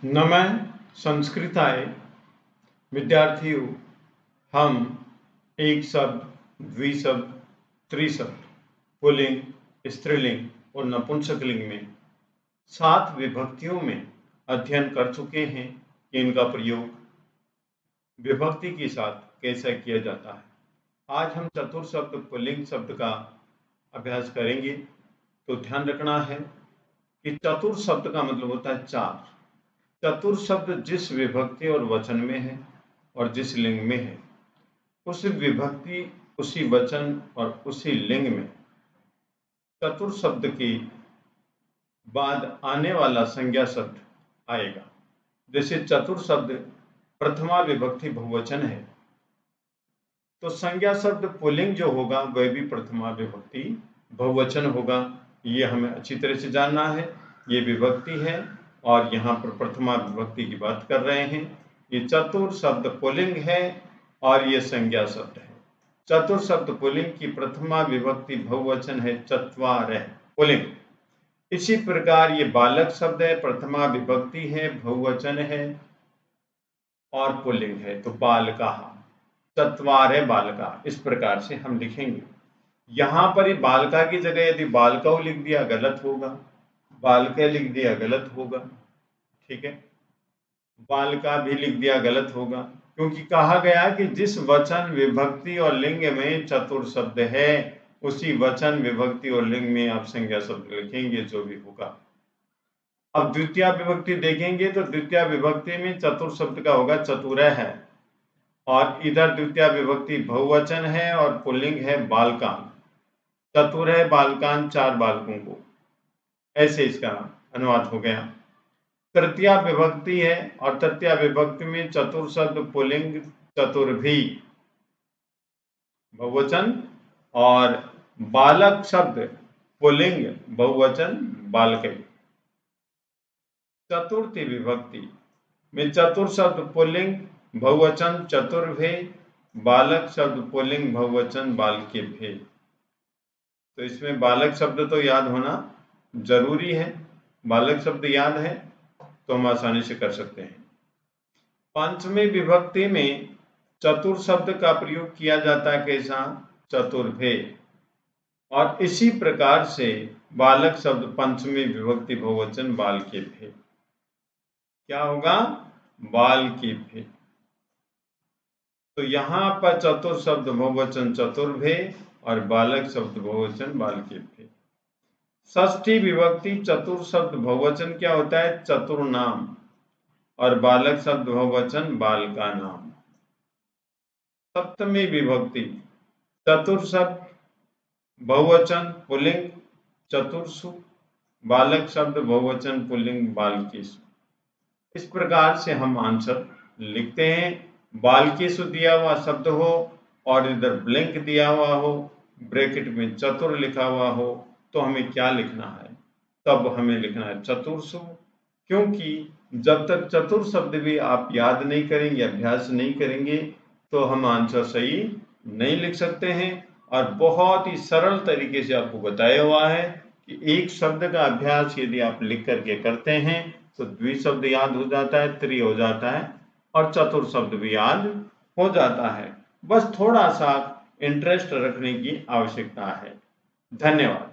नमः संस्कृताय। विद्यार्थियों, हम एक शब्द, द्विशब्द, त्रिशब्द, पुल्लिंग, स्त्रीलिंग और नपुंसकलिंग में 7 विभक्तियों में अध्ययन कर चुके हैं कि इनका प्रयोग विभक्ति के साथ कैसे किया जाता है। आज हम चतुर्शब्द पुल्लिंग शब्द का अभ्यास करेंगे। तो ध्यान रखना है कि चतुर्शब्द का मतलब होता है 4। चतुर्शब्द जिस विभक्ति और वचन में है और जिस लिंग में है, उस विभक्ति, उसी वचन और उसी लिंग में चतुर्शब्द के बाद आने वाला संज्ञा शब्द आएगा। जैसे चतुर्शब्द प्रथमा विभक्ति बहुवचन है, तो संज्ञा शब्द पुल्लिंग जो होगा वह भी प्रथमा विभक्ति बहुवचन होगा। ये हमें अच्छी तरह से जानना है। ये विभक्ति है और यहाँ पर प्रथमा विभक्ति की बात कर रहे हैं। ये चतुर शब्द पुल्लिंग है और ये संज्ञा शब्द है। चतुर शब्द पुल्लिंग की प्रथमा विभक्ति बहुवचन है चत्वारः पुल्लिंग। इसी प्रकार ये बालक शब्द है, प्रथमा विभक्ति है, बहुवचन है और पुल्लिंग है, तो बालकाः, चत्वारः बालकाः। इस प्रकार से हम लिखेंगे। यहाँ पर बालका की जगह यदि बालकौ लिख दिया गलत होगा, बालके लिख दिया गलत होगा, ठीक है। बालका भी लिख दिया गलत होगा, क्योंकि कहा गया कि जिस वचन, विभक्ति और लिंग में चतुर शब्द है, उसी वचन, विभक्ति और लिंग में आप संज्ञा शब्द लिखेंगे, जो भी होगा। अब द्वितीय विभक्ति देखेंगे तो द्वितीय विभक्ति में चतुर शब्द का होगा चतुरः है, और इधर द्वितीय विभक्ति बहुवचन है और पुल्लिंग है बालकान। चतुरः बालकान, 4 बालकों को, ऐसे इसका अनुवाद हो गया। तृतीया विभक्ति है और तृतीया विभक्ति में चतुर शब्द पुल्लिंग चतुर्भी बहुवचन और बालक शब्द पुल्लिंग बहुवचन बालकै। चतुर्थी विभक्ति में चतुर शब्द पुल्लिंग बहुवचन चतुर्भे, बालक शब्द पुल्लिंग बहुवचन बालकेभ्ये। तो इसमें बालक शब्द तो याद होना जरूरी है। बालक शब्द याद है तो हम आसानी से कर सकते हैं। पंचमी विभक्ति में चतुर शब्द का प्रयोग किया जाता है कैसा? चतुर्भे। और इसी प्रकार से बालक शब्द पंचमी विभक्ति बहुवचन बालकेभ्ये। क्या होगा? बालकेभ्ये। तो यहाँ पर चतुर शब्द बहुवचन चतुर्भे और बालक शब्द बहुवचन बालकेभ्ये। षष्ठी विभक्ति चतुर शब्द बहुवचन क्या होता है? चतुर्नाम, और बालक शब्द बहुवचन बालका नाम। सप्तमी विभक्ति चतुर शब्द बहुवचन पुल्लिंग चतुर्षु, बालक शब्द बहुवचन पुल्लिंग बालकेषु। इस प्रकार से हम आंसर लिखते हैं। बालकेषु दिया हुआ शब्द हो और इधर ब्लैंक दिया हुआ हो, ब्रैकेट में चतुर लिखा हुआ हो, तो हमें क्या लिखना है? तब हमें लिखना है चतुर्षु, क्योंकि जब तक चतुर शब्द भी आप याद नहीं करेंगे, अभ्यास नहीं करेंगे, तो हम आंसर सही नहीं लिख सकते हैं। और बहुत ही सरल तरीके से आपको बताया हुआ है कि एक शब्द का अभ्यास यदि आप लिख करके करते हैं तो द्विशब्द याद हो जाता है, त्रि हो जाता है और चतुर शब्द भी याद हो जाता है। बस थोड़ा सा इंटरेस्ट रखने की आवश्यकता है। धन्यवाद।